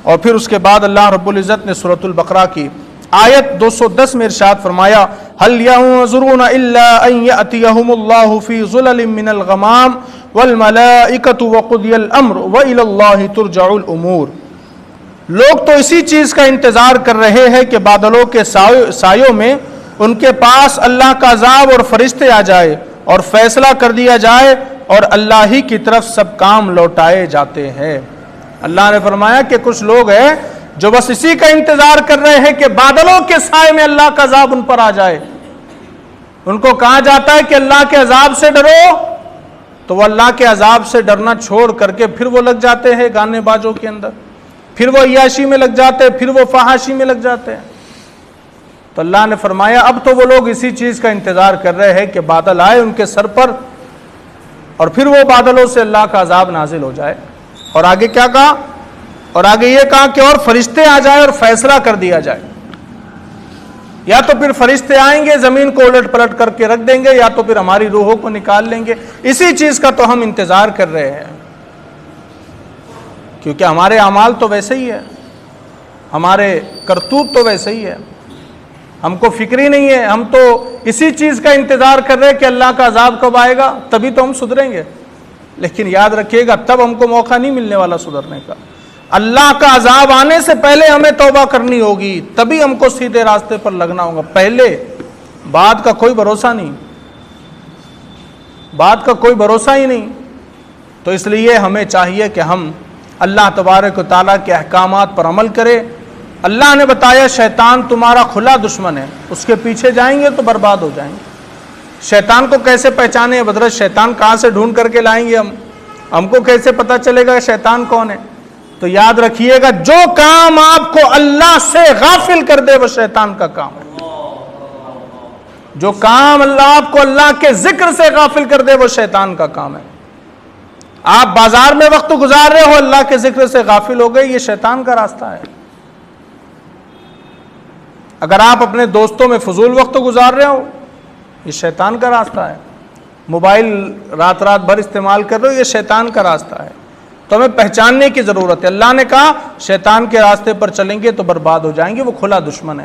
اور پھر اس کے بعد اللہ رب العزت نے سورۃ البقرہ کی آیت 210 میں ارشاد فرمایا هل ينظرون الا ان ياتيهم الله في ظلل من الغمام والملائکۃ وقضی الامر والى اللہ ترجع الامور۔ لوگ تو اسی چیز کا انتظار کر رہے ہیں کہ بادلوں کے سایوں میں ان کے پاس اللہ کا عذاب اور فرشتے آ جائے اور فیصلہ کر دیا جائے اور اللہ ہی کی طرف سب کام لوٹائے جاتے ہیں۔ اللہ نے فرمایا کہ کچھ لوگ ہیں جو بس اسی کا انتظار کر رہے ہیں کہ بادلوں کے سائے میں اللہ کا عذاب ان پر آ جائے۔ ان کو کہا جاتا ہے کہ اللہ کے عذاب سے ڈرو تو وہ اللہ کے عذاب سے ڈرنا چھوڑ کر کے پھر وہ لگ جاتے ہیں گانے بازوں کے اندر، پھر وہ عیاشی میں لگ جاتے ہیں، پھر وہ فحاشی میں لگ جاتے ہیں۔ تو اللہ نے فرمایا اب تو وہ لوگ اسی چیز کا انتظار کر رہے ہیں کہ بادل آئے ان کے سر پر اور پھر وہ بادلوں سے اللہ کا عذاب نازل ہو جائے۔ اور آگے کیا کہا؟ اور آگے یہ کہا کہ اور فرشتے آ جائیں اور فیصلہ کر دیا جائے۔ یا تو پھر فرشتے آئیں گے زمین کو الٹ پلٹ کر کے رکھ دیں گے، یا تو پھر ہماری روحوں کو نکال لیں گے۔ اسی چیز کا تو ہم انتظار کر رہے ہیں، کیونکہ ہمارے اعمال تو ویسے ہی ہے، ہمارے کرتوت تو ویسے ہی ہے، ہم کو فکر ہی نہیں ہے۔ ہم تو اسی چیز کا انتظار کر رہے ہیں کہ اللہ کا عذاب کب آئے گا تبھی تو ہم سدھریں گے۔ لیکن یاد رکھیے گا تب ہم کو موقع نہیں ملنے والا سدھرنے کا۔ اللہ کا عذاب آنے سے پہلے ہمیں توبہ کرنی ہوگی، تبھی ہم کو سیدھے راستے پر لگنا ہوگا۔ پہلے بعد کا کوئی بھروسہ نہیں، بعد کا کوئی بھروسہ ہی نہیں۔ تو اس لیے ہمیں چاہیے کہ ہم اللہ تبارک و تعالیٰ کے احکامات پر عمل کریں۔ اللہ نے بتایا شیطان تمہارا کھلا دشمن ہے، اس کے پیچھے جائیں گے تو برباد ہو جائیں گے۔ شیطان کو کیسے پہچانے بدرت؟ شیطان کہاں سے ڈھونڈ کر کے لائیں گے ہم کو کیسے پتہ چلے گا شیطان کون ہے؟ تو یاد رکھیے گا جو کام آپ کو اللہ سے غافل کر دے وہ شیطان کا کام ہے۔ جو کام آپ کو اللہ کے ذکر سے غافل کر دے وہ شیطان کا کام ہے۔ آپ بازار میں وقت گزار رہے ہو اللہ کے ذکر سے غافل ہو گئے، یہ شیطان کا راستہ ہے۔ اگر آپ اپنے دوستوں میں فضول وقت گزار رہے ہو یہ شیطان کا راستہ ہے۔ موبائل رات بھر استعمال کر رہے ہو یہ شیطان کا راستہ ہے۔ تو ہمیں پہچاننے کی ضرورت ہے۔ اللہ نے کہا شیطان کے راستے پر چلیں گے تو برباد ہو جائیں گے، وہ کھلا دشمن ہے۔